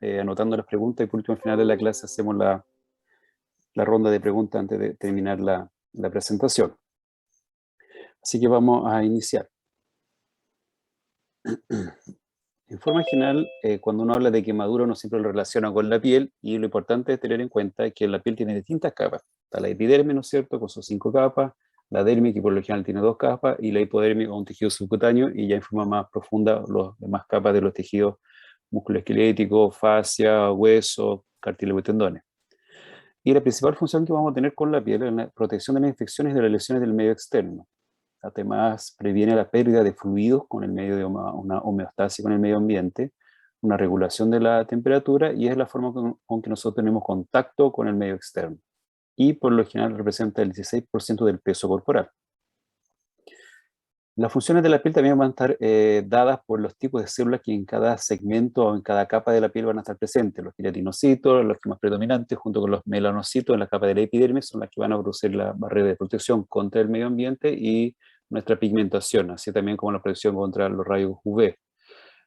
anotando las preguntas, y por último al final de la clase hacemos la ronda de preguntas antes de terminar la presentación. Así que vamos a iniciar. En forma general, cuando uno habla de quemadura, uno siempre lo relaciona con la piel, y lo importante es tener en cuenta que la piel tiene distintas capas. Está la epidermis, ¿no es cierto?, con sus 5 capas, la dermis, que por lo general tiene 2 capas, y la hipodermis, o un tejido subcutáneo, y ya en forma más profunda, las demás capas de los tejidos musculoesqueléticos, fascia, hueso, cartílago y tendones. Y la principal función que vamos a tener con la piel es la protección de las infecciones y de las lesiones del medio externo. Además, previene la pérdida de fluidos con el medio de una homeostasis con el medio ambiente, una regulación de la temperatura, y es la forma con que nosotros tenemos contacto con el medio externo. Y por lo general representa el 16% del peso corporal. Las funciones de la piel también van a estar dadas por los tipos de células que en cada segmento o en cada capa de la piel van a estar presentes. Los queratinocitos, los más predominantes, junto con los melanocitos en la capa de la epidermis, son las que van a producir la barrera de protección contra el medio ambiente y nuestra pigmentación, así también como la protección contra los rayos UV.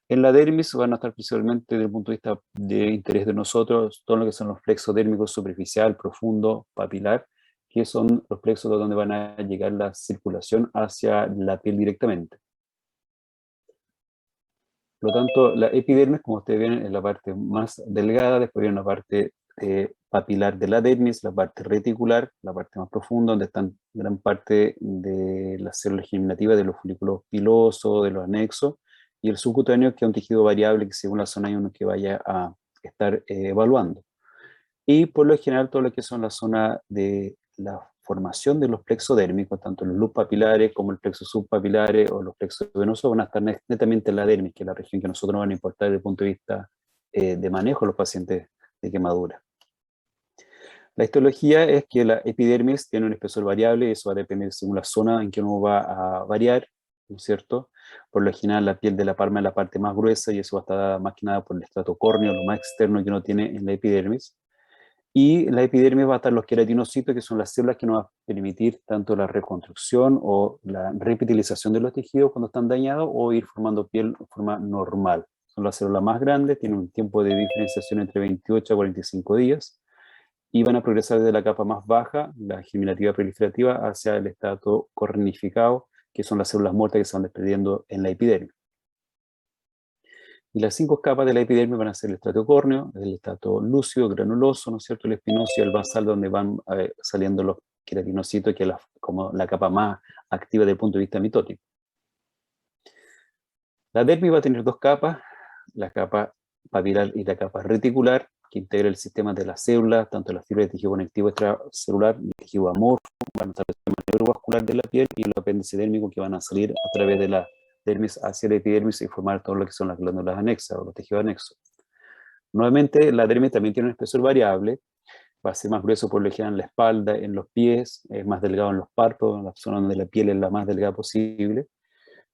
En la dermis van a estar principalmente desde el punto de vista de interés de nosotros todo lo que son los plexos dérmicos superficial, profundo, papilar, que son los plexos donde van a llegar la circulación hacia la piel directamente. Por lo tanto, la epidermis, como ustedes ven, es la parte más delgada, después viene la parte papilar de la dermis, la parte reticular, la parte más profunda, donde están gran parte de las células germinativas de los folículos pilosos, de los anexos, y el subcutáneo, que es un tejido variable que según la zona hay uno que vaya a estar evaluando. Y por lo general todo lo que son la zona de la formación de los plexos dérmicos, tanto los loops papilares como el plexo subpapilares o los plexos venosos, van a estar netamente en la dermis, que es la región que a nosotros nos van a importar desde el punto de vista de manejo de los pacientes de quemadura. La histología es que la epidermis tiene un espesor variable, y eso va a depender según la zona en que uno va a variar, ¿no es cierto? Por lo general la piel de la palma es la parte más gruesa, y eso va a estar dada más que nada por el estrato córneo, lo más externo que uno tiene en la epidermis. Y en la epidermis va a estar los queratinocitos, que son las células que nos van a permitir tanto la reconstrucción o la repitalización de los tejidos cuando están dañados, o ir formando piel de forma normal. Son las células más grandes, tienen un tiempo de diferenciación entre 28 a 45 días, y van a progresar desde la capa más baja, la germinativa proliferativa, hacia el estrato cornificado, que son las células muertas que se van desprendiendo en la epidermis. Y las 5 capas de la epidermis van a ser el estrato córneo, el estrato lúcido, granuloso, ¿no es cierto?, el espinoso y el basal, donde van saliendo los queratinocitos, que es como la capa más activa desde el punto de vista mitótico. La dermis va a tener 2 capas, la capa papilar y la capa reticular, que integra el sistema de las células, tanto las fibras de tejido conectivo extracelular y el tejido amorfo, van a estar el sistema neurovascular de la piel, y los apéndices dérmicos, que van a salir a través de la dermis hacia la epidermis y formar todo lo que son las glándulas anexas o los tejidos anexos. Nuevamente, la dermis también tiene un espesor variable, va a ser más grueso por lo general en la espalda, en los pies, es más delgado en los párpados, en la zona donde la piel es la más delgada posible,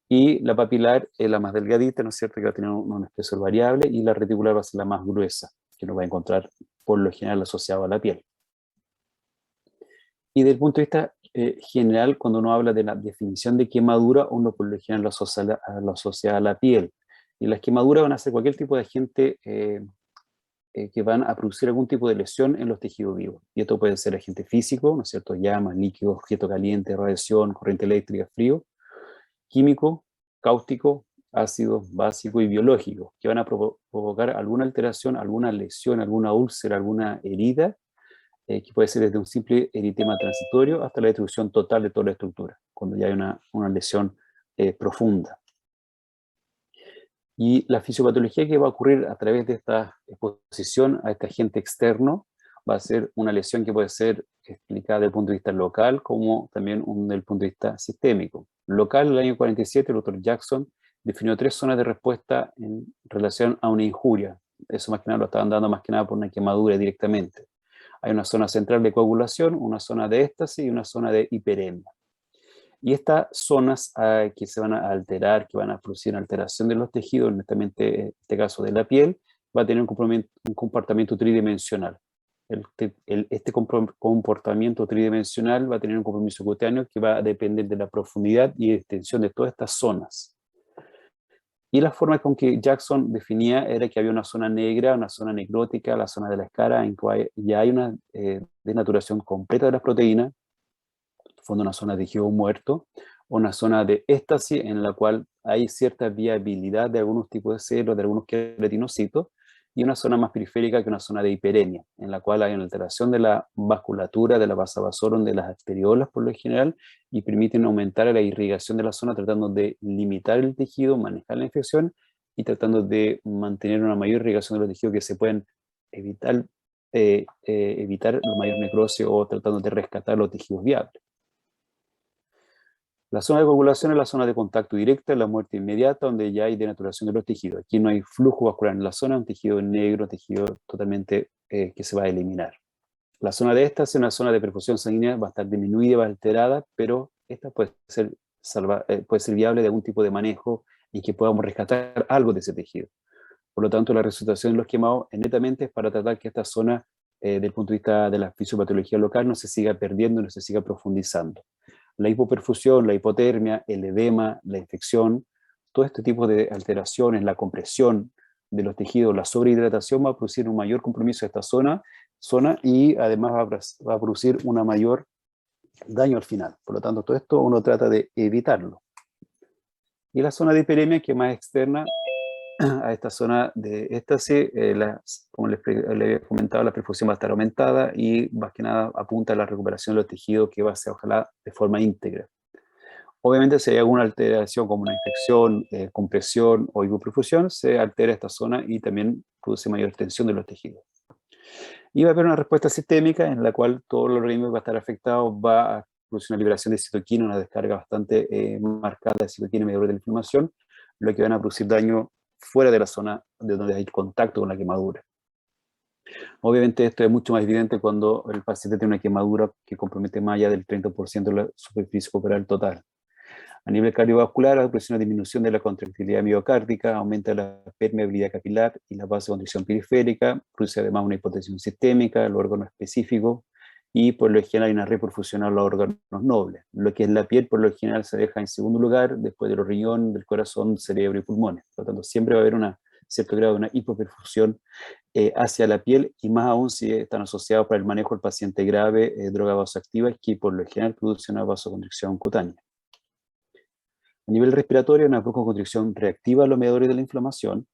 y la papilar es la más delgadita, ¿no es cierto?, que va a tener un espesor variable, y la reticular va a ser la más gruesa, que nos va a encontrar por lo general asociado a la piel. Y desde el punto de vista general, cuando uno habla de la definición de quemadura, uno por lo general lo asocia a la piel. Y las quemaduras van a ser cualquier tipo de agente que van a producir algún tipo de lesión en los tejidos vivos. Y esto puede ser agente físico, ¿no es cierto?, llamas, líquidos, objeto caliente, radiación, corriente eléctrica, frío, químico, cáustico, ácido, básico y biológico, que van a provocar alguna alteración, alguna lesión, alguna úlcera, alguna herida, que puede ser desde un simple eritema transitorio hasta la destrucción total de toda la estructura, cuando ya hay una lesión profunda. Y la fisiopatología que va a ocurrir a través de esta exposición a este agente externo va a ser una lesión que puede ser explicada desde el punto de vista local, como también desde el punto de vista sistémico. Local, en el año 47, el doctor Jackson definió 3 zonas de respuesta en relación a una injuria. Eso más que nada lo estaban dando más que nada por una quemadura directamente. Hay una zona central de coagulación, una zona de éstasis y una zona de hiperemia. Y estas zonas que se van a alterar, que van a producir una alteración de los tejidos, netamente en este caso de la piel, va a tener un comportamiento tridimensional. Este comportamiento tridimensional va a tener un compromiso cutáneo que va a depender de la profundidad y extensión de todas estas zonas. Y la forma con que Jackson definía era que había una zona negra, una zona necrótica, la zona de la escara, en que ya hay una desnaturación completa de las proteínas, en el fondo una zona de tejido muerto, o una zona de éstasis en la cual hay cierta viabilidad de algunos tipos de celos, de algunos queratinocitos, y una zona más periférica que una zona de hiperemia, en la cual hay una alteración de la vasculatura, de la vasa vasorum, de las arteriolas por lo general, y permiten aumentar la irrigación de la zona tratando de limitar el tejido, manejar la infección y tratando de mantener una mayor irrigación de los tejidos que se pueden evitar, evitar la mayor necrosis o tratando de rescatar los tejidos viables. La zona de coagulación es la zona de contacto directo, la muerte inmediata, donde ya hay denaturación de los tejidos. Aquí no hay flujo vascular en la zona, un tejido negro, tejido totalmente que se va a eliminar. La zona de esta es una zona de perfusión sanguínea, va a estar disminuida, va alterada, pero esta puede ser, puede ser viable de algún tipo de manejo y que podamos rescatar algo de ese tejido. Por lo tanto, la resucitación de los quemados netamente es para tratar que esta zona, desde el punto de vista de la fisiopatología local, no se siga perdiendo, no se siga profundizando. La hipoperfusión, la hipotermia, el edema, la infección, todo este tipo de alteraciones, la compresión de los tejidos, la sobrehidratación va a producir un mayor compromiso de esta zona y además va a producir una mayor daño al final. Por lo tanto, todo esto uno trata de evitarlo. Y la zona de hiperemia, que es más externa a esta zona de éxtasis, como les he comentado, la perfusión va a estar aumentada y más que nada apunta a la recuperación de los tejidos que va a ser ojalá de forma íntegra. Obviamente si hay alguna alteración como una infección, compresión o hipoperfusión, se altera esta zona y también produce mayor tensión de los tejidos. Y va a haber una respuesta sistémica en la cual todo el organismo va a estar afectado, va a producir una liberación de citoquina, una descarga bastante marcada de citoquina mediadora de la inflamación, lo que van a producir daño fuera de la zona de donde hay contacto con la quemadura. Obviamente esto es mucho más evidente cuando el paciente tiene una quemadura que compromete más allá del 30% de la superficie corporal total. A nivel cardiovascular, la produce una disminución de la contractilidad miocárdica, aumenta la permeabilidad capilar y la vasoconstricción periférica, produce además una hipotensión sistémica, los órganos específicos, y por lo general hay una reperfusión a los órganos nobles. Lo que es la piel, por lo general, se deja en segundo lugar, después de los riñones, del corazón, cerebro y pulmones. Por lo tanto, siempre va a haber un cierto grado de una hipoperfusión hacia la piel, y más aún si están asociados para el manejo del paciente grave, drogas vasoactivas, que por lo general produce una vasoconstricción cutánea. A nivel respiratorio, una broncoconstricción reactiva a los mediadores de la inflamación,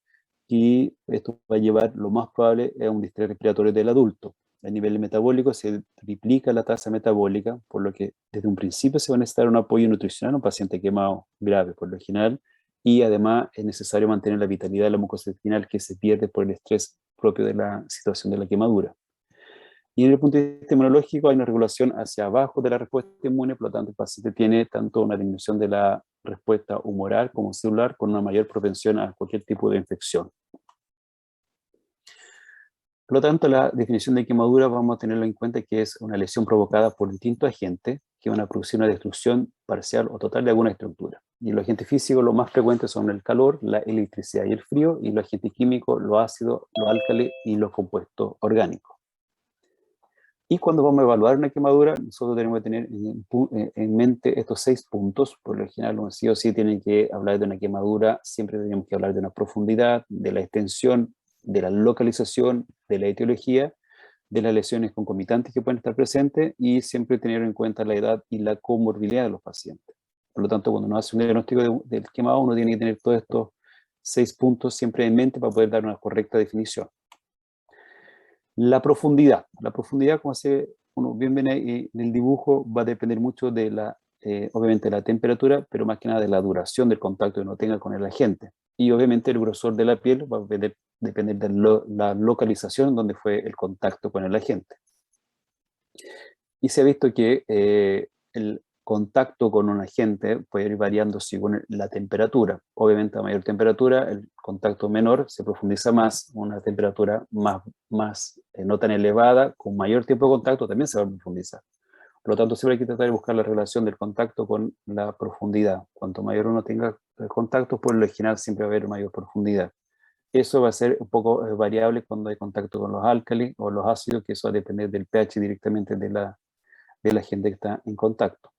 y esto va a llevar, lo más probable, a un distrés respiratorio del adulto. A nivel metabólico se triplica la tasa metabólica, por lo que desde un principio se va a necesitar un apoyo nutricional a un paciente quemado grave, por lo general, y además es necesario mantener la vitalidad de la mucosa intestinal que se pierde por el estrés propio de la situación de la quemadura. Y desde el punto de vista inmunológico hay una regulación hacia abajo de la respuesta inmune, por lo tanto el paciente tiene tanto una disminución de la respuesta humoral como celular, con una mayor propensión a cualquier tipo de infección. Por lo tanto, la definición de quemadura vamos a tenerlo en cuenta que es una lesión provocada por distintos agentes que van a producir una destrucción parcial o total de alguna estructura. Y los agentes físicos, los más frecuentes son el calor, la electricidad y el frío, y los agentes químicos, los ácidos, los álcalis y los compuestos orgánicos. Y cuando vamos a evaluar una quemadura, nosotros tenemos que tener en mente estos 6 puntos. Por lo general, uno sí o sí tiene que hablar de una quemadura, siempre tenemos que hablar de una profundidad, de la extensión, de la localización, de la etiología, de las lesiones concomitantes que pueden estar presentes, y siempre tener en cuenta la edad y la comorbilidad de los pacientes. Por lo tanto, cuando uno hace un diagnóstico del quemado, uno tiene que tener todos estos 6 puntos siempre en mente para poder dar una correcta definición. La profundidad, como uno bien ve ahí en el dibujo, va a depender mucho de obviamente, de la temperatura, pero más que nada de la duración del contacto que uno tenga con el agente. Y obviamente el grosor de la piel va a depender de la localización donde fue el contacto con el agente. Y se ha visto que el contacto con un agente puede ir variando según la temperatura. Obviamente a mayor temperatura, el contacto menor se profundiza más, una temperatura más no tan elevada, con mayor tiempo de contacto también se va a profundizar. Por lo tanto, siempre hay que tratar de buscar la relación del contacto con la profundidad. Cuanto mayor uno tenga contacto, por lo general siempre va a haber mayor profundidad. Eso va a ser un poco variable cuando hay contacto con los álcalis o los ácidos, que eso va a depender del pH directamente de la gente que está en contacto.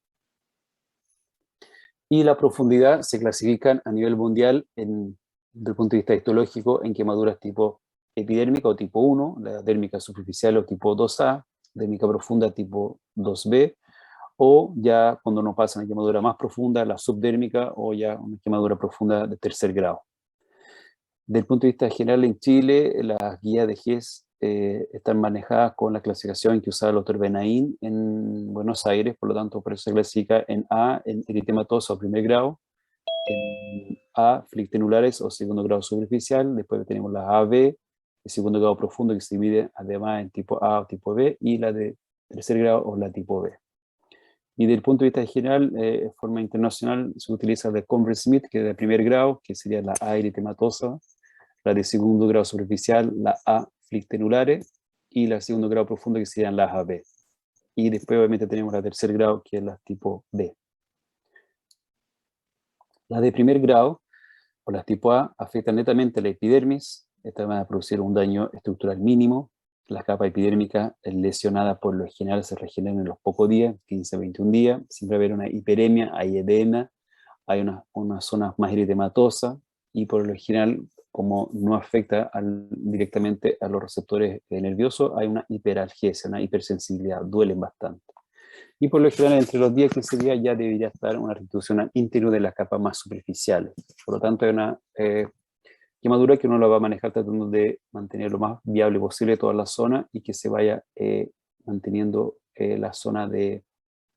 Y la profundidad se clasifican a nivel mundial en desde el punto de vista histológico en quemaduras tipo epidérmica o tipo 1, la dérmica superficial o tipo 2A, dérmica profunda tipo 2B, o ya cuando nos pasa una quemadura más profunda, la subdérmica, o ya una quemadura profunda de tercer grado. Desde el punto de vista general en Chile, las guías de GES están manejadas con la clasificación que usaba el doctor Benaín en Buenos Aires, por lo tanto, por eso se clasifica en A, en eritematosa o primer grado, en A, flictenulares o segundo grado superficial, después tenemos la AB, el segundo grado profundo, que se divide además en tipo A o tipo B, y la de tercer grado o la tipo B. Y desde el punto de vista general, de forma internacional, se utiliza la Converse-Smith, que es de primer grado, que sería la A eritematosa, la de segundo grado superficial, la A flictenulares, y la de segundo grado profundo, que serían las AB. Y después obviamente tenemos la tercer grado, que es la tipo B. Las de primer grado, o las tipo A, afectan netamente la epidermis. Estas van a producir un daño estructural mínimo. La capa epidérmica lesionada por lo general se regenera en los pocos días, 15 a 21 días. Siempre va a haber una hiperemia, hay edema, hay unas zonas más eritematosas, y por lo general, como no afecta directamente a los receptores nerviosos, hay una hiperalgesia, una hipersensibilidad, duelen bastante. Y por lo general, entre los 10 y 15 días ya debería estar una restitución al interior de las capas más superficiales. Por lo tanto, es una quemadura que uno la va a manejar tratando de mantener lo más viable posible toda la zona, y que se vaya manteniendo la zona de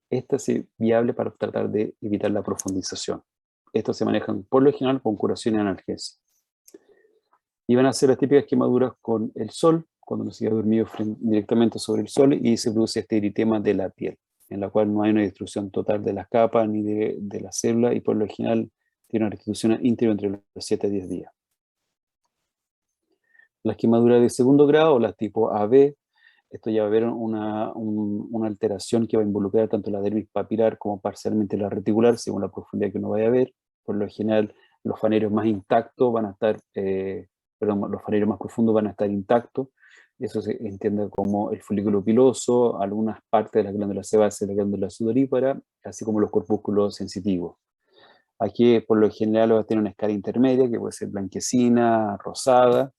éxtasis viable para tratar de evitar la profundización. Estos se manejan por lo general con curación y analgesia. Y van a ser las típicas quemaduras con el sol, cuando uno se queda dormido directamente sobre el sol y se produce este eritema de la piel, en la cual no hay una destrucción total de las capas ni de la célula, y por lo general tiene una restitución íntegra entre los 7 a 10 días. Las quemaduras de segundo grado, las tipo AB, esto ya va a haber una alteración que va a involucrar tanto la dermis papilar como parcialmente la reticular, según la profundidad que uno vaya a ver. Por lo general, los faneros más intactos van a estar, los faneros más profundos van a estar intactos. Eso se entiende como el folículo piloso, algunas partes de la glándula sebácea, la glándula sudorípara, así como los corpúsculos sensitivos. Aquí, por lo general, va a tener una escala intermedia, que puede ser blanquecina, rosada,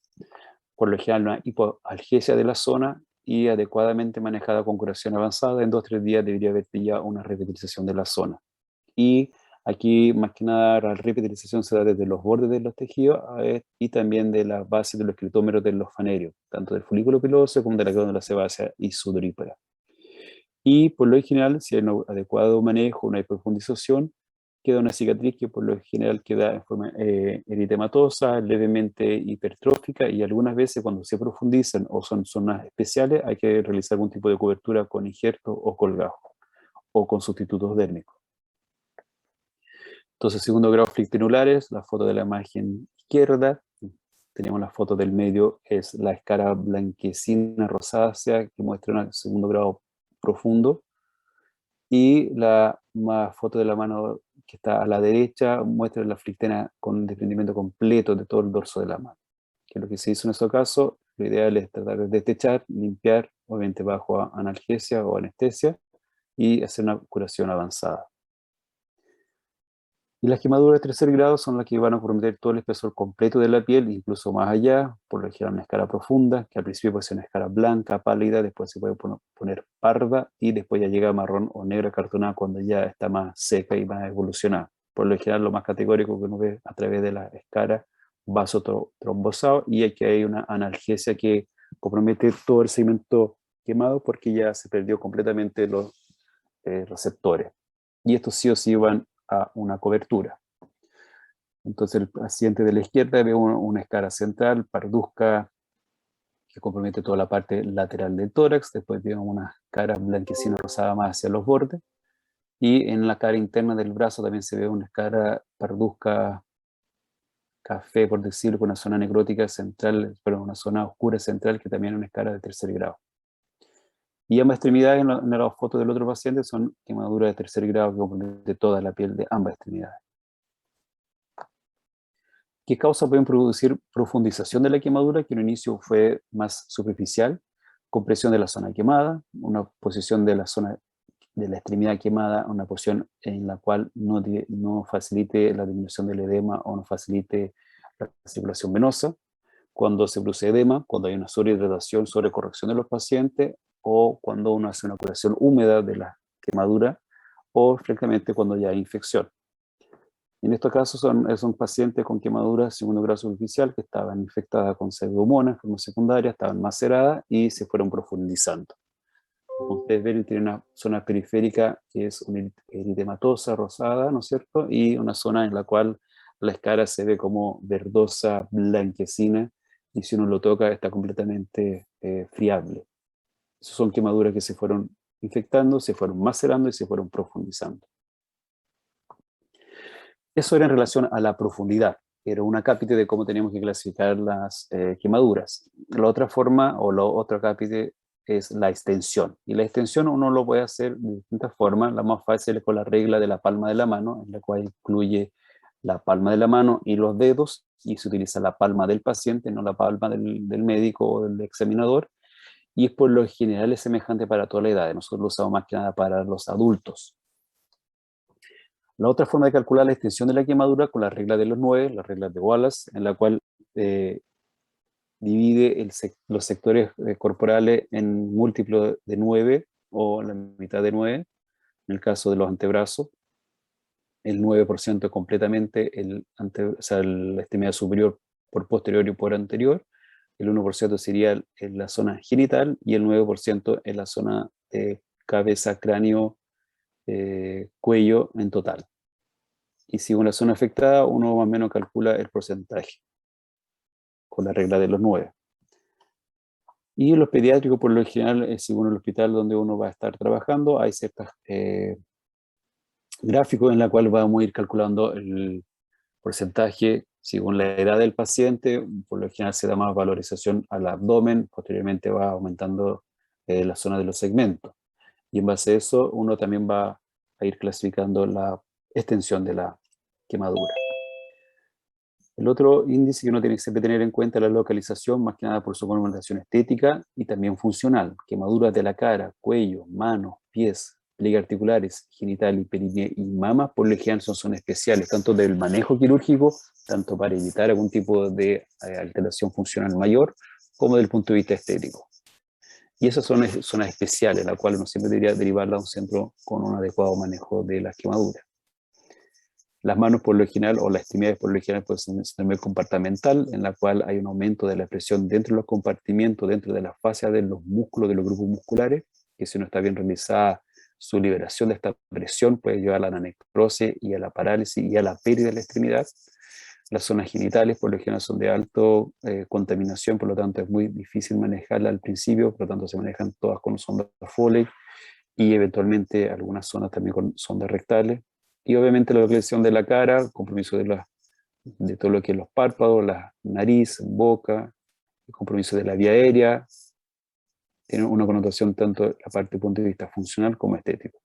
por lo general una hipoalgesia de la zona, y adecuadamente manejada con curación avanzada, en 2 o 3 días debería haber ya una revitalización de la zona. Y aquí, más que nada, la revitalización se da desde los bordes de los tejidos y también de las bases de los escritómeros de los fanerios, tanto del folículo piloso como de la glándula sebácea y sudorípara. Y por lo general, si hay un adecuado manejo, una profundización, queda una cicatriz que por lo general queda en forma eritematosa, levemente hipertrófica, y algunas veces cuando se profundizan o son zonas especiales hay que realizar algún tipo de cobertura con injerto o colgajo o con sustitutos dérmicos. Entonces, segundo grado flictenulares, la foto de la imagen izquierda. Tenemos la foto del medio, es la escara blanquecina rosácea que muestra un segundo grado profundo. Y la foto de la mano que está a la derecha muestra la flictena con un desprendimiento completo de todo el dorso de la mano. Que es lo que se hizo en este caso. Lo ideal es tratar de destechar, limpiar, obviamente bajo analgesia o anestesia, y hacer una curación avanzada. Y las quemaduras de tercer grado son las que van a comprometer todo el espesor completo de la piel, incluso más allá, por lo general una escara profunda, que al principio puede ser una escara blanca, pálida, después se puede poner parda, y después ya llega a marrón o negra cartonada cuando ya está más seca y más evolucionada. Por lo general, lo más categórico que uno ve a través de la escara, vaso trombosado, y aquí hay una analgesia que compromete todo el segmento quemado porque ya se perdió completamente los receptores. Y estos sí o sí van a una cobertura. Entonces el paciente de la izquierda ve una escara central, parduzca, que compromete toda la parte lateral del tórax. Después vemos una escara blanquecina rosada más hacia los bordes. Y en la cara interna del brazo también se ve una escara parduzca café, por decirlo, con una zona necrótica central, pero una zona oscura central, que también es una escara de tercer grado. Y ambas extremidades en la foto del otro paciente son quemaduras de tercer grado que compromete toda la piel de ambas extremidades. ¿Qué causas pueden producir profundización de la quemadura? Que en un inicio fue más superficial, compresión de la zona quemada, una posición de la zona de la extremidad quemada, una posición en la cual no facilite la disminución del edema o no facilite la circulación venosa, cuando se produce edema, cuando hay una sobrehidratación, sobrecorrección de los pacientes, o cuando uno hace una curación húmeda de la quemadura, o francamente cuando ya hay infección. En estos casos son pacientes con quemaduras segundo grado superficial que estaban infectadas con pseudomonas en forma secundaria, estaban maceradas y se fueron profundizando. Como ustedes ven, tiene una zona periférica que es una eritematosa, rosada, ¿no es cierto? Y una zona en la cual la escara se ve como verdosa, blanquecina, y si uno lo toca está completamente friable. Esas son quemaduras que se fueron infectando, se fueron macerando y se fueron profundizando. Eso era en relación a la profundidad. Era un acápite de cómo teníamos que clasificar las quemaduras. La otra forma, o la otra acápite, es la extensión. Y la extensión uno lo puede hacer de distintas formas. La más fácil es con la regla de la palma de la mano, en la cual incluye la palma de la mano y los dedos, y se utiliza la palma del paciente, no la palma del médico o del examinador, y es por lo general es semejante para toda la edad. Nosotros lo usamos más que nada para los adultos. La otra forma de calcular la extensión de la quemadura con la regla de los 9, la regla de Wallace, en la cual divide los sectores corporales en múltiplo de 9 o la mitad de 9, en el caso de los antebrazos, el 9% completamente, o sea, la extremidad superior por posterior y por anterior, el 1% sería en la zona genital y el 9% en la zona de cabeza, cráneo, cuello en total. Y si una zona afectada, uno más o menos calcula el porcentaje con la regla de los 9. Y los pediátricos, por lo general, según el hospital donde uno va a estar trabajando, hay ciertos gráficos en la cual vamos a ir calculando el porcentaje según la edad del paciente. Por lo general se da más valorización al abdomen, posteriormente va aumentando la zona de los segmentos. Y en base a eso, uno también va a ir clasificando la extensión de la quemadura. El otro índice que uno tiene que siempre tener en cuenta es la localización, más que nada por su connotación estética y también funcional. Quemaduras de la cara, cuello, manos, pies, pliegues articulares, genital y perineo y mamas, por lo general son especiales, tanto del manejo quirúrgico, tanto para evitar algún tipo de alteración funcional mayor, como del punto de vista estético. Y esas son zonas especiales, la cual uno siempre debería derivarla a un centro con un adecuado manejo de las quemaduras. Las manos por lo general, o las extremidades por lo general, pueden ser un síndrome compartimental, en la cual hay un aumento de la presión dentro de los compartimentos, dentro de la fascia de los músculos, de los grupos musculares, que si no está bien realizada, su liberación de esta presión puede llevar a la necrosis y a la parálisis y a la pérdida de la extremidad. Las zonas genitales por lo general son de alta contaminación, por lo tanto es muy difícil manejarla al principio, por lo tanto se manejan todas con sondas Foley y eventualmente algunas zonas también con sondas rectales. Y obviamente la localización de la cara, compromiso de todo lo que es los párpados, la nariz, boca, el compromiso de la vía aérea, tiene una connotación tanto la parte desde el punto de vista funcional como estético.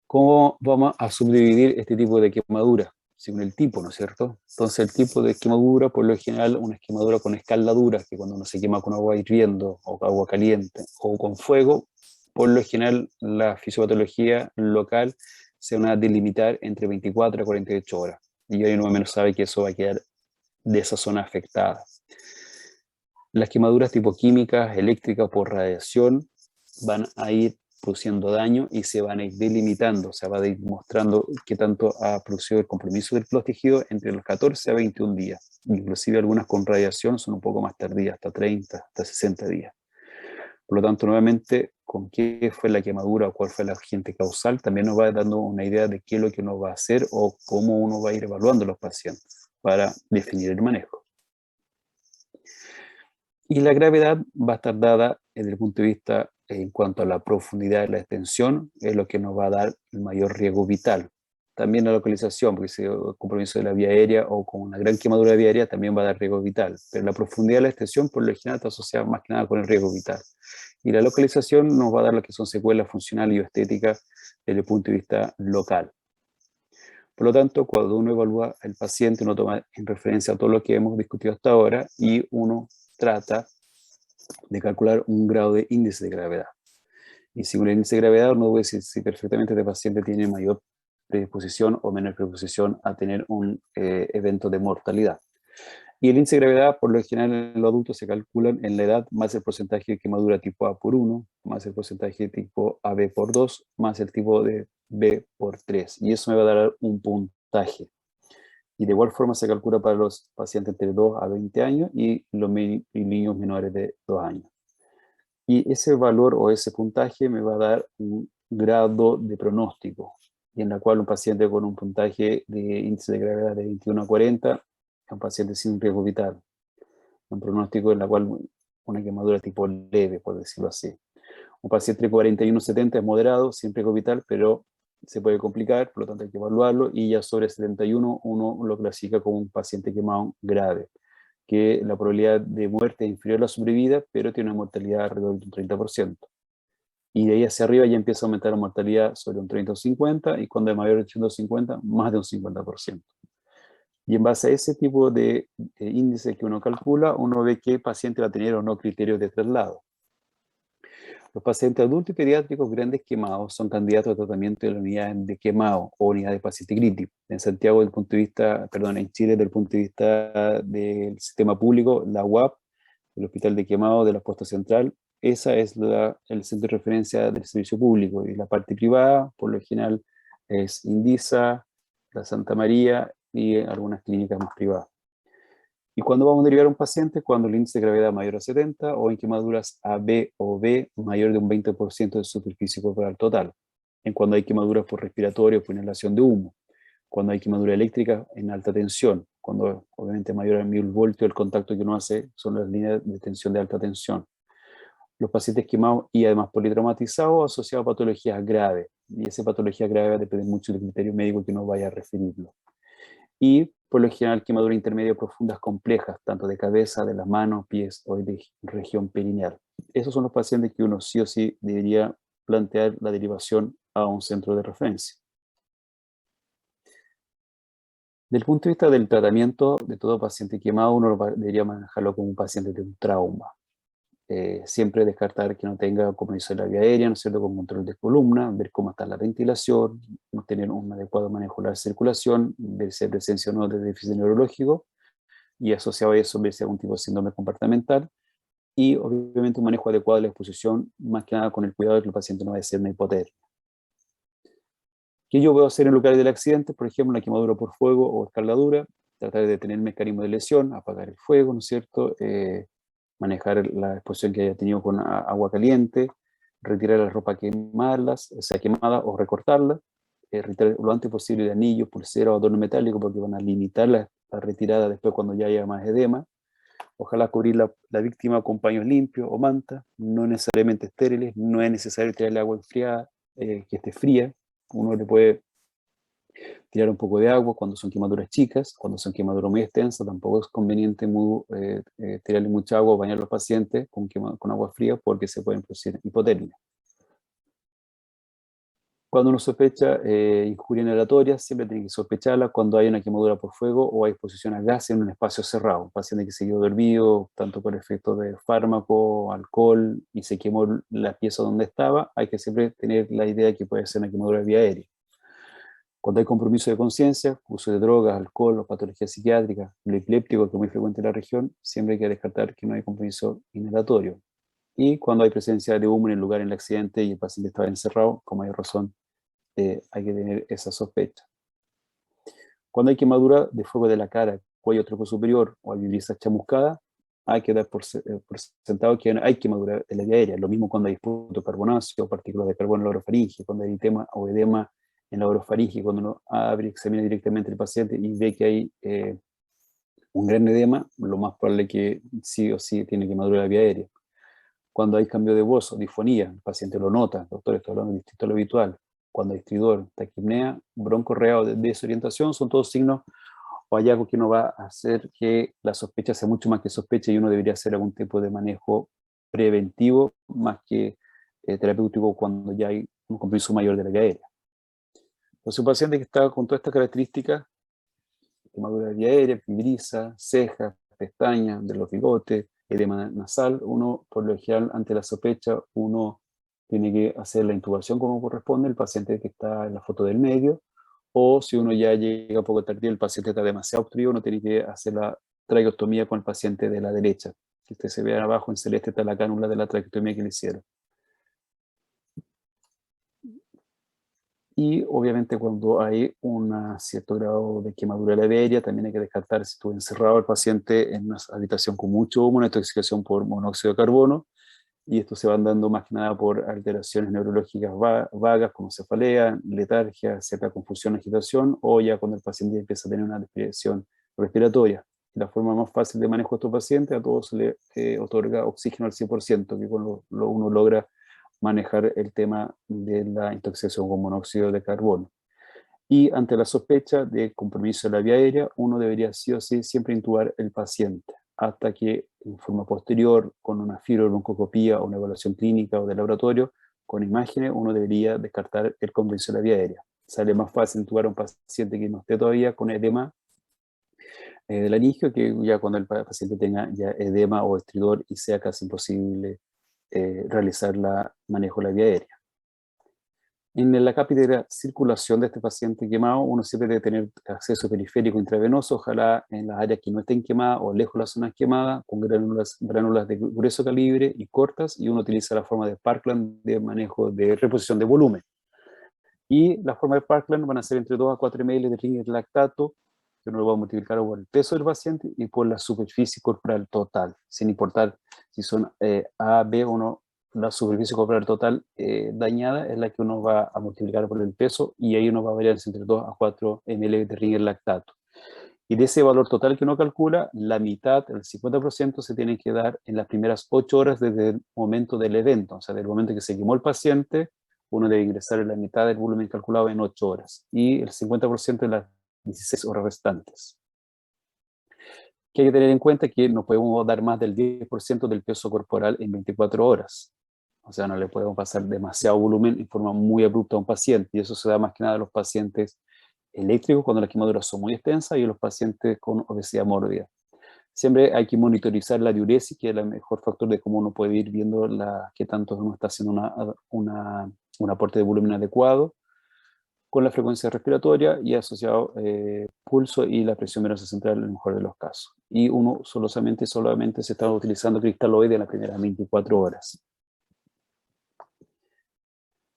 ¿Cómo vamos a subdividir este tipo de quemadura? Según el tipo, ¿no es cierto? Entonces el tipo de quemadura, por lo general, una quemadura con escaldadura, que cuando uno se quema con agua hirviendo o agua caliente o con fuego, por lo general la fisiopatología local se va a delimitar entre 24 a 48 horas. Y ahí uno más o menos sabe que eso va a quedar de esa zona afectada. Las quemaduras tipo químicas, eléctricas o por radiación van a ir produciendo daño y se van a ir delimitando, o sea, va a ir mostrando qué tanto ha producido el compromiso de los tejidos entre los 14 a 21 días. Inclusive algunas con radiación son un poco más tardías, hasta 30, hasta 60 días. Por lo tanto, nuevamente, con qué fue la quemadura o cuál fue el agente causal, también nos va dando una idea de qué es lo que uno va a hacer o cómo uno va a ir evaluando a los pacientes para definir el manejo. Y la gravedad va a estar dada desde el punto de vista en cuanto a la profundidad de la extensión, es lo que nos va a dar el mayor riesgo vital. También la localización, porque si hay compromiso de la vía aérea o con una gran quemadura de vía aérea, también va a dar riesgo vital. Pero la profundidad de la extensión, por lo general, está asociada más que nada con el riesgo vital. Y la localización nos va a dar lo que son secuelas funcionales y estéticas desde el punto de vista local. Por lo tanto, cuando uno evalúa al paciente, uno toma en referencia a todo lo que hemos discutido hasta ahora y uno trata de calcular un grado de índice de gravedad. Y según el índice de gravedad, uno puede decir si perfectamente este paciente tiene mayor predisposición o menor predisposición a tener un evento de mortalidad. Y el índice de gravedad, por lo general, en los adultos se calcula en la edad, más el porcentaje de quemadura tipo A por 1, más el porcentaje de tipo AB por 2, más el tipo de B por 3. Y eso me va a dar un puntaje. Y de igual forma se calcula para los pacientes entre 2 a 20 años y los niños menores de 2 años. Y ese valor o ese puntaje me va a dar un grado de pronóstico, y en la cual un paciente con un puntaje de índice de gravedad de 21 a 40 es un paciente sin riesgo vital. Un pronóstico en la cual una quemadura tipo leve, por decirlo así. Un paciente de 41 a 70 es moderado, sin riesgo vital, pero se puede complicar, por lo tanto hay que evaluarlo, y ya sobre 71 uno lo clasifica como un paciente quemado grave, que la probabilidad de muerte es inferior a la sobrevida, pero tiene una mortalidad alrededor de un 30%. Y de ahí hacia arriba ya empieza a aumentar la mortalidad sobre un 30 o 50, y cuando es mayor de 150, más de un 50%. Y en base a ese tipo de índice que uno calcula, uno ve qué paciente va a tener o no criterios de traslado. Los pacientes adultos y pediátricos grandes quemados son candidatos a tratamiento de la unidad de quemado o unidad de paciente crítico. En Santiago, desde el punto de vista, perdón, en Chile, desde el punto de vista del sistema público, la UAP, el Hospital de Quemado de la Posta Central, esa es el centro de referencia del servicio público. Y la parte privada, por lo general, es Indisa, la Santa María y algunas clínicas más privadas. ¿Y cuándo vamos a derivar a un paciente? Cuando el índice de gravedad mayor a 70 o en quemaduras AB o B mayor de un 20% de superficie corporal total. En cuando hay quemaduras por respiratorio o por inhalación de humo. Cuando hay quemadura eléctrica en alta tensión. Cuando obviamente mayor a 1000 voltios el contacto que uno hace son las líneas de tensión de alta tensión. Los pacientes quemados y además politraumatizados asociados a patologías graves. Y esa patología grave depende mucho del criterio médico que uno vaya a referirlo. Y por lo general quemaduras intermedias profundas complejas, tanto de cabeza, de las manos, pies o de región perineal. Esos son los pacientes que uno sí o sí debería plantear la derivación a un centro de referencia. Desde el punto de vista del tratamiento de todo paciente quemado, uno debería manejarlo como un paciente de un trauma. Siempre descartar que no tenga compromiso de la vía aérea, ¿no es cierto?, con control de columna, ver cómo está la ventilación, tener un adecuado manejo de la circulación, ver si hay presencia o no de déficit neurológico, y asociado a eso ver si hay algún tipo de síndrome comportamental, y obviamente un manejo adecuado de la exposición, más que nada con el cuidado de que el paciente no vaya a ser una hipotermia. ¿Qué yo puedo hacer en lugares del accidente? Por ejemplo, una quemadura por fuego o escaldadura, tratar de detener el mecanismo de lesión, apagar el fuego, ¿no es cierto?, manejar la exposición que haya tenido con agua caliente, retirar la ropa, quemarlas, o sea, quemada o recortarla, retirar lo antes posible de anillos, pulseras o adornos metálicos porque van a limitar la retirada después cuando ya haya más edema. Ojalá cubrir la víctima con paños limpios o mantas, no necesariamente estériles, no es necesario tirarle agua enfriada, que esté fría. Uno le puede tirar un poco de agua cuando son quemaduras chicas. Cuando son quemaduras muy extensas tampoco es conveniente tirarle mucha agua o bañar a los pacientes con agua fría porque se pueden producir hipotermia. Cuando uno sospecha injuria inhalatoria, siempre tiene que sospecharla cuando hay una quemadura por fuego o hay exposición a gas en un espacio cerrado. Un paciente que se quedó dormido, tanto por efecto de fármaco, alcohol, y se quemó la pieza donde estaba, hay que siempre tener la idea de que puede ser una quemadura de vía aérea. Cuando hay compromiso de conciencia, uso de drogas, alcohol o patologías psiquiátricas, lo epiléptico, que es muy frecuente en la región, siempre hay que descartar que no hay compromiso inhalatorio. Y cuando hay presencia de humo en el lugar del accidente y el paciente estaba encerrado, como hay razón, hay que tener esa sospecha. Cuando hay quemadura de fuego de la cara, cuello, tronco superior o hay brisa chamuscada, hay que dar por sentado que hay quemadura de la vía aérea. Lo mismo cuando hay esputo carbonáceo o partículas de carbono en la orofaringe, cuando hay edema o edema en la orofaringe, cuando uno abre y examina directamente al paciente y ve que hay un gran edema, lo más probable es que sí o sí tiene quemadura de la vía aérea. Cuando hay cambio de voz o disfonía, el paciente lo nota, doctor, estoy hablando distinto a lo habitual. Cuando hay estridor, taquipnea, broncorrea o desorientación, son todos signos o hallazgos que uno va a hacer que la sospecha sea mucho más que sospecha y uno debería hacer algún tipo de manejo preventivo más que terapéutico cuando ya hay un compromiso mayor de la vía aérea. Entonces, un paciente que está con todas estas características, quemadura de vía aérea, fibrisa, cejas, pestañas, de los bigotes, edema nasal, uno, por lo general, ante la sospecha, uno tiene que hacer la intubación como corresponde, el paciente que está en la foto del medio, o si uno ya llega un poco tardío, el paciente está demasiado obstruido, uno tiene que hacer la traqueostomía con el paciente de la derecha. Si usted se ve abajo en celeste está la cánula de la traqueostomía que le hicieron. Y obviamente cuando hay un cierto grado de quemadura de la vía aérea, también hay que descartar si estuvo encerrado el paciente en una habitación con mucho humo, una intoxicación por monóxido de carbono, y esto se van dando más que nada por alteraciones neurológicas vagas como cefalea, letargia, cierta confusión, agitación, o ya cuando el paciente empieza a tener una depresión respiratoria. La forma más fácil de manejo de estos pacientes, a todos se le otorga oxígeno al 100%, que con uno logra manejar el tema de la intoxicación con monóxido de carbono. Y ante la sospecha de compromiso de la vía aérea, uno debería sí o sí siempre intubar el paciente, hasta que en forma posterior, con una fibrobroncoscopía o una evaluación clínica o de laboratorio, con imágenes, uno debería descartar el compromiso de la vía aérea. Sale más fácil intubar a un paciente que no esté todavía con edema de laringio, que ya cuando el paciente tenga ya edema o estridor y sea casi imposible realizar el manejo de la vía aérea. En la cápita de la circulación de este paciente quemado, uno siempre debe tener acceso periférico intravenoso, ojalá en las áreas que no estén quemadas o lejos de las zonas quemadas, con gránulas de grueso calibre y cortas, y uno utiliza la forma de Parkland de manejo de reposición de volumen. Y la forma de Parkland van a ser entre 2 a 4 ml de Ringer lactato, que uno lo va a multiplicar por el peso del paciente y por la superficie corporal total, sin importar si son A, B o no. La superficie corporal total dañada es la que uno va a multiplicar por el peso, y ahí uno va a variar entre 2 a 4 ml de Ringer lactato. Y de ese valor total que uno calcula, la mitad, el 50%, se tiene que dar en las primeras 8 horas desde el momento del evento. O sea, del momento que se quemó el paciente, uno debe ingresar en la mitad del volumen calculado en 8 horas. Y el 50% en las 16 horas restantes. Que hay que tener en cuenta que no podemos dar más del 10% del peso corporal en 24 horas. O sea, no le podemos pasar demasiado volumen en forma muy abrupta a un paciente. Y eso se da más que nada a los pacientes eléctricos cuando las quemaduras son muy extensas y a los pacientes con obesidad mórbida. Siempre hay que monitorizar la diuresis, que es el mejor factor de cómo uno puede ir viendo qué tanto uno está haciendo un aporte de volumen adecuado, con la frecuencia respiratoria y asociado pulso y la presión venosa central en el mejor de los casos. Y uno solamente se está utilizando cristaloide en las primeras 24 horas.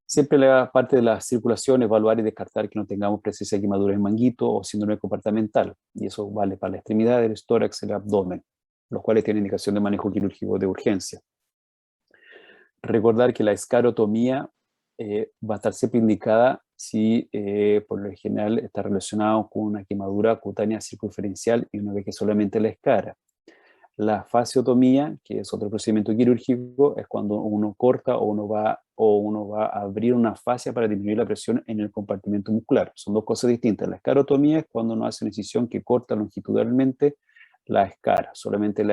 Siempre la parte de la circulación, evaluar y descartar que no tengamos presencia de quemaduras en manguito o síndrome compartimental. Y eso vale para la extremidad, el tórax y el abdomen, los cuales tienen indicación de manejo quirúrgico de urgencia. Recordar que la escarotomía va a estar siempre indicada si por lo general está relacionado con una quemadura cutánea circunferencial y uno ve que solamente la escara. La fasciotomía, que es otro procedimiento quirúrgico, es cuando uno corta o uno va a abrir una fascia para disminuir la presión en el compartimento muscular. Son dos cosas distintas. La escarotomía es cuando uno hace una incisión que corta longitudinalmente la escara, solamente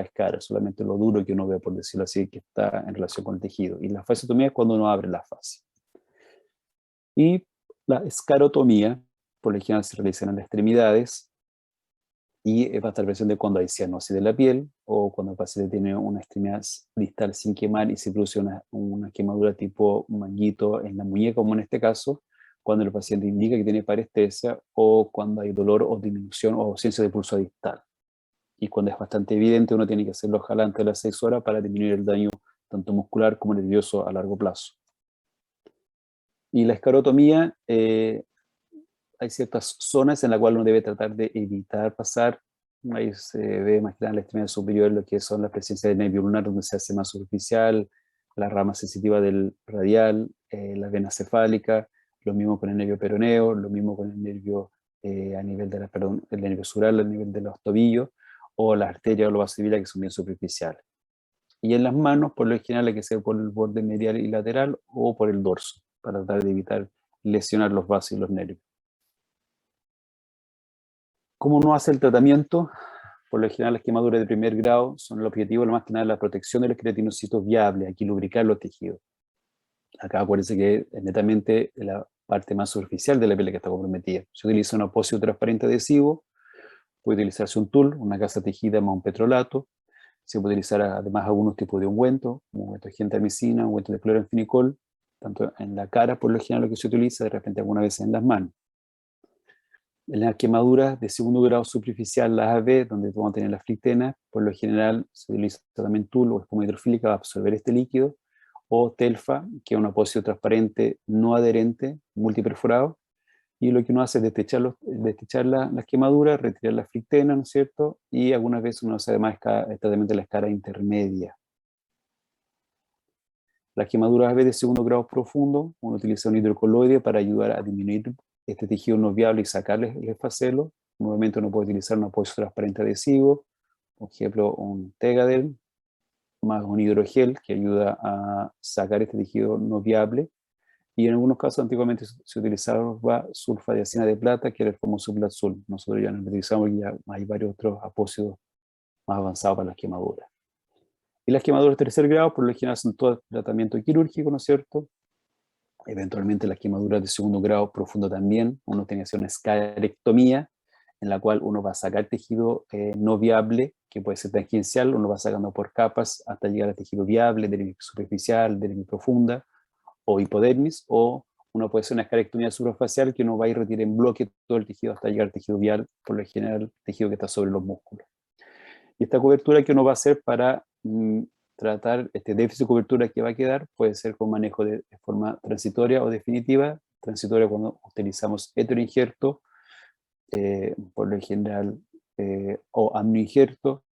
lo duro que uno ve, por decirlo así, que está en relación con el tejido. Y la fasciotomía es cuando uno abre la fascia. Y la escarotomía, por lo general, se realiza en las extremidades, y va a estar presente cuando hay cianosis de la piel o cuando el paciente tiene una extremidad distal sin quemar y se produce una quemadura tipo manguito en la muñeca, como en este caso, cuando el paciente indica que tiene parestesia o cuando hay dolor o disminución o ausencia de pulso distal. Y cuando es bastante evidente, uno tiene que hacerlo ojalá antes de las 6 horas para disminuir el daño tanto muscular como nervioso a largo plazo. Y la escarotomía, hay ciertas zonas en las cuales uno debe tratar de evitar pasar. Ahí se ve más que nada en la extremidad superior lo que son la presencia del nervio lunar, donde se hace más superficial, la rama sensitiva del radial, la vena cefálica, lo mismo con el nervio peroneo, lo mismo con el nervio a nivel de el nervio sural, a nivel de los tobillos, o las arterias o los vasos biliares, que son bien superficiales. Y en las manos, por lo general, hay que ser por el borde medial y lateral o por el dorso, para tratar de evitar lesionar los vasos y los nervios. ¿Cómo no hace el tratamiento? Por lo general, las quemaduras de primer grado son el objetivo, lo más que nada, la protección de los queratinocitos viables, aquí lubricar los tejidos. Acá acuérdense que es netamente la parte más superficial de la piel que está comprometida. Se utiliza un apósito transparente adhesivo, puede utilizarse un tul, una gasa tejida más un petrolato, se puede utilizar además algunos tipos de ungüento, como ungüento de gentamicina, ungüento de cloranfinicol, tanto en la cara por lo general lo que se utiliza, de repente alguna vez en las manos. En las quemaduras de segundo grado superficial, las AB, donde vamos a tener la flictena, por lo general se utiliza también tul o espuma hidrofílica para absorber este líquido, o telfa, que es un apósito transparente no adherente, multiperforado, y lo que uno hace es destechar las quemaduras, retirar la flictena, ¿no es cierto? Y algunas veces uno hace además el tratamiento de la escara intermedia. Las quemaduras AB de segundo grado profundo, uno utiliza un hidrocoloide para ayudar a disminuir este tejido no viable y sacarle el esfacelo. Nuevamente uno puede utilizar un apoyo transparente adhesivo, por ejemplo un Tegaderm, más un hidrogel que ayuda a sacar este tejido no viable. Y en algunos casos antiguamente se utilizaba sulfadiacina de plata, que era el famoso Bladsul. Nosotros ya no lo utilizamos y ya hay varios otros apósitos más avanzados para las quemaduras. Y las quemaduras de tercer grado, por lo general, son todo tratamiento quirúrgico, ¿no es cierto? Eventualmente las quemaduras de segundo grado profundo también. Uno tiene que hacer una escarectomía, en la cual uno va a sacar tejido no viable, que puede ser tangencial, uno va sacando por capas hasta llegar al tejido viable, dermis superficial, dermis profunda, o hipodermis, o uno puede hacer una escarectomía suprafacial, que uno va y retira en bloque todo el tejido hasta llegar al tejido vial, por lo general, tejido que está sobre los músculos. Y esta cobertura que uno va a hacer para tratar este déficit de cobertura que va a quedar puede ser con manejo de forma transitoria o definitiva. Transitoria cuando utilizamos heteroinjerto, por lo general, o amnioinjerto,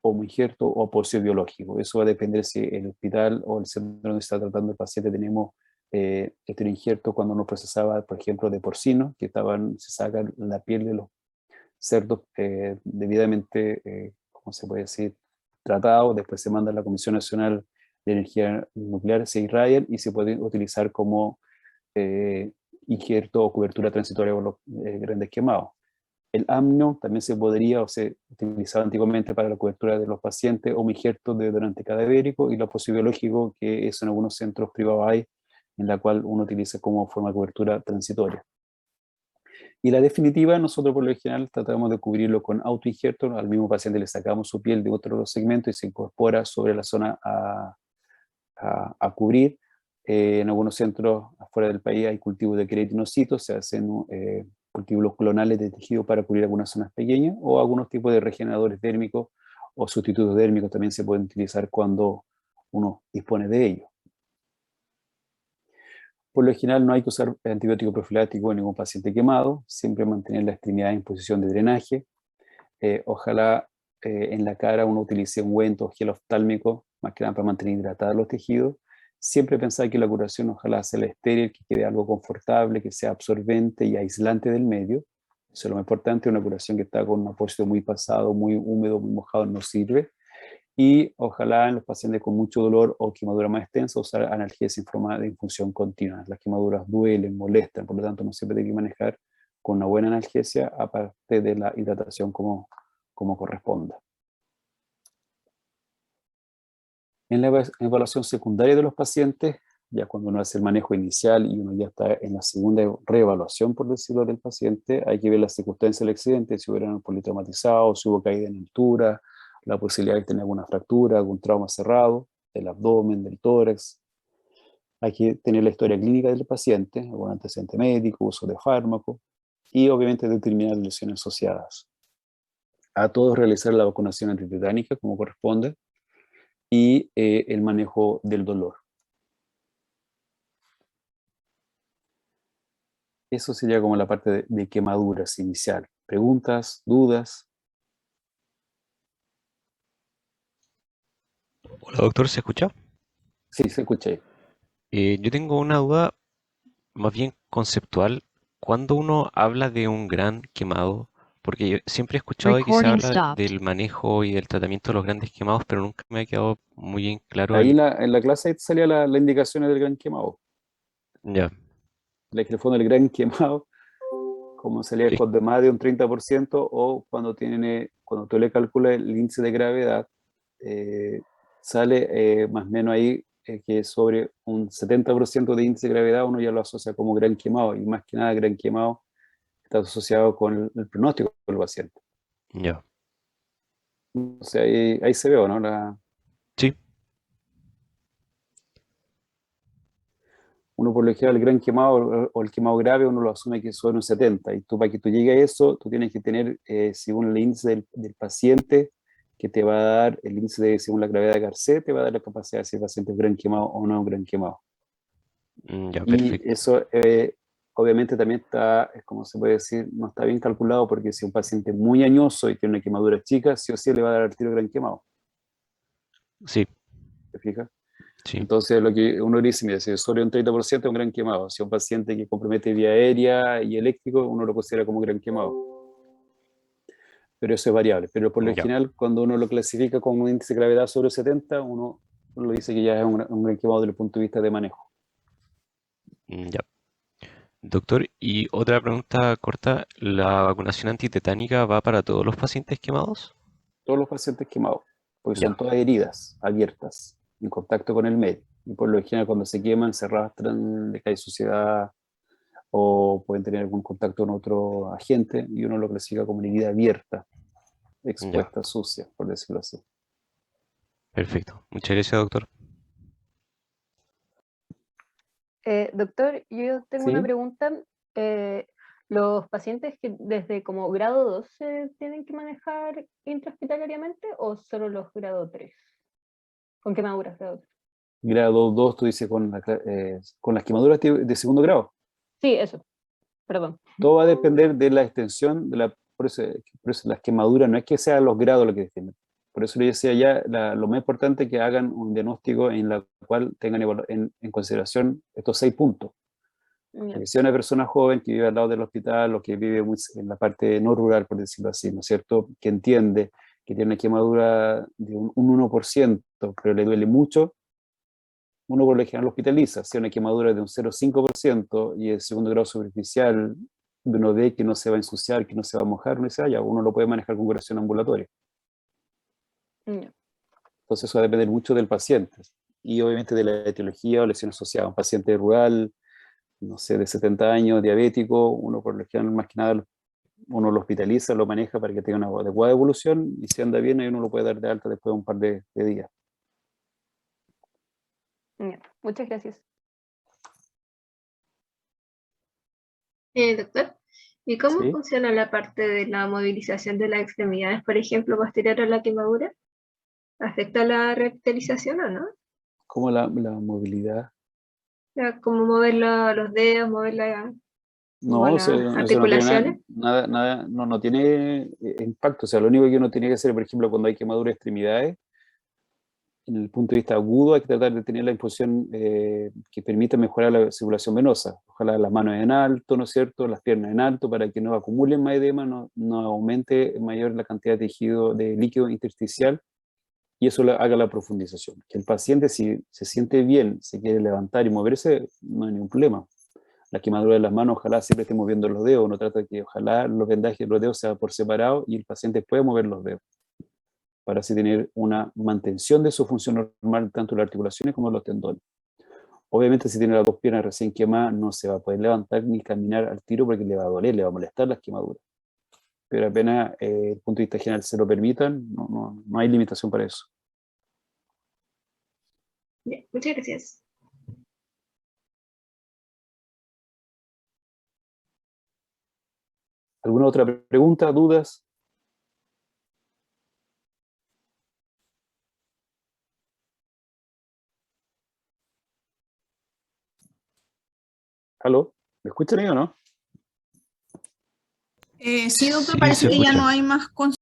homoinjerto o apoyo biológico. Eso va a depender si el hospital o el centro donde está tratando el paciente tenemos heteroinjerto cuando uno procesaba, por ejemplo, de porcino, que se saca la piel de los cerdos debidamente, ¿cómo se puede decir?, tratados, después se manda a la Comisión Nacional de Energía Nuclear, se irradian y se pueden utilizar como injerto o cobertura transitoria por los grandes quemados. El amnio también se podría o se utilizaba antiguamente para la cobertura de los pacientes o injerto de donante cadavérico, y lo biológico, que eso en algunos centros privados hay, en la cual uno utiliza como forma de cobertura transitoria. Y la definitiva, nosotros por lo general tratamos de cubrirlo con autoinjerto. Al mismo paciente le sacamos su piel de otro segmento y se incorpora sobre la zona a cubrir. En algunos centros afuera del país hay cultivos de queratinocitos, se hacen cultivos clonales de tejido para cubrir algunas zonas pequeñas, o algunos tipos de regeneradores dérmicos o sustitutos dérmicos también se pueden utilizar cuando uno dispone de ellos. Por lo general no hay que usar antibiótico profiláctico en ningún paciente quemado, siempre mantener la extremidad en posición de drenaje. Ojalá en la cara uno utilice ungüento o gel oftálmico, más que nada para mantener hidratados los tejidos. Siempre pensar que la curación ojalá sea la estéril, que quede algo confortable, que sea absorbente y aislante del medio. Eso es lo más importante. Una curación que está con un apósito muy pasado, muy húmedo, muy mojado, no sirve. Y ojalá en los pacientes con mucho dolor o quemadura más extensa usar analgesia en forma de infusión continua. Las quemaduras duelen, molestan, por lo tanto no siempre hay que manejar con una buena analgesia, aparte de la hidratación como corresponda. En la evaluación secundaria de los pacientes, ya cuando uno hace el manejo inicial y uno ya está en la segunda reevaluación, por decirlo, del paciente, hay que ver las circunstancias del accidente, si hubieran politraumatizado, si hubo caída en altura, la posibilidad de tener alguna fractura, algún trauma cerrado del abdomen, del tórax. Hay que tener la historia clínica del paciente, algún antecedente médico, uso de fármaco, y obviamente determinar lesiones asociadas. A todos realizar la vacunación antitetánica como corresponde, y el manejo del dolor. Eso sería como la parte de quemaduras inicial. ¿Preguntas? ¿Dudas? Hola doctor, ¿se escucha? Sí, se escucha ahí. Yo tengo una duda más bien conceptual. ¿Cuándo uno habla de un gran quemado? Porque yo siempre he escuchado de que se Recording habla stopped. del manejo y del tratamiento de los grandes quemados, pero nunca me ha quedado muy bien claro Ahí el... en la clase salía la indicación del gran quemado. Ya, La que fue el gran quemado, como salía sí, con de más de un 30%, o cuando tú le calculas el índice de gravedad, eh, sale más o menos ahí que sobre un 70% de índice de gravedad uno ya lo asocia como gran quemado, y más que nada gran quemado está asociado con el pronóstico del paciente. ya. O sea, ahí se ve, ¿no? Sí, uno por lo general el gran quemado o el quemado grave, uno lo asume que es sobre un 70, y tú para que tú llegues a eso, tú tienes que tener, según el índice del paciente, que te va a dar, el índice según la gravedad de Garcet, te va a dar la capacidad de si el paciente es un gran quemado o no es un gran quemado. Ya, Y perfecto. eso obviamente también está, como se puede decir, no está bien calculado, porque si un paciente es muy añoso y tiene una quemadura chica, sí o sí le va a dar al tiro gran quemado, Sí, ¿te fijas? sí, Entonces, lo que uno dice, mira, si es sobre un 30% es un gran quemado. Si es un paciente que compromete vía aérea y eléctrico, uno lo considera como un gran quemado. Pero eso es variable. Pero por lo ya, general, cuando uno lo clasifica con un índice de gravedad sobre 70, uno lo dice que ya es un gran quemado desde el punto de vista de manejo. ya. Doctor, y otra pregunta corta, ¿la vacunación antitetánica va para todos los pacientes quemados? Todos los pacientes quemados, porque son Ya, todas heridas abiertas, en contacto con el medio. Y por lo general, cuando se queman, se arrastran, le cae suciedad o pueden tener algún contacto con otro agente, y uno lo clasifica como una herida abierta, ya, expuesta, sucia, por decirlo así. perfecto. Muchas gracias, doctor. Doctor, yo tengo una ¿Sí? pregunta. Eh, ¿Los pacientes que desde como grado 2 se tienen que manejar intrahospitalariamente o solo los grado 3? ¿Con quemaduras grado 3? Grado 2 tú dices con las quemaduras de segundo grado. Sí, eso, perdón. Todo va a depender de la extensión, por eso las quemaduras no es que sean los grados lo que definen. Por eso le decía ya, lo más importante es que hagan un diagnóstico en la cual tengan en consideración estos 6 puntos. Ya, Porque si es una persona joven que vive al lado del hospital o que vive en la parte no rural, por decirlo así, ¿no es cierto? Que entiende que tiene una quemadura de un 1%, pero le duele mucho, uno por lo general lo hospitaliza. Si es una quemadura de un 0,5% y el segundo grado superficial, uno ve que no se va a ensuciar, que no se va a mojar, uno dice, ya, uno lo puede manejar con curación ambulatoria. ya, Entonces eso va a depender mucho del paciente y obviamente de la etiología o lesión asociada. Un paciente rural, no sé, de 70 años, diabético, uno por lo general más que nada uno lo hospitaliza, lo maneja para que tenga una adecuada evolución, y si anda bien ahí uno lo puede dar de alta después de un par de días. ya. Muchas gracias. Doctor, ¿y cómo ¿Sí? funciona la parte de la movilización de las extremidades, por ejemplo, posterior a la quemadura? ¿Afecta la revitalización o no? Como la movilidad. O sea, como mover los dedos, mover como No, las eso no tiene articulaciones. no tiene impacto. O sea, lo único que uno tiene que hacer, por ejemplo, cuando hay quemadura de extremidades, en el punto de vista agudo, hay que tratar de tener la infusión que permita mejorar la circulación venosa. Ojalá las manos en alto, ¿no es cierto? Las piernas en alto, para que no acumulen más edema, no aumente mayor la cantidad de tejido, de líquido intersticial, y eso haga la profundización. Que el paciente, si se siente bien, se quiere levantar y moverse, no hay ningún problema. La quemadura de las manos, ojalá siempre estemos moviendo los dedos. Uno trata de que ojalá los vendajes de los dedos sean por separado y el paciente pueda mover los dedos, para así tener una mantención de su función normal, tanto las articulaciones como los tendones. Obviamente, si tiene las dos piernas recién quemadas, no se va a poder levantar ni caminar al tiro, porque le va a doler, le va a molestar las quemaduras. Pero apenas el punto de vista general se lo permitan, no hay limitación para eso. Bien, muchas gracias. ¿Alguna otra pregunta, dudas? ¿Aló? ¿Me escuchan ahí o no? Sí, doctor, Sí, parece se que ya no escucha. hay más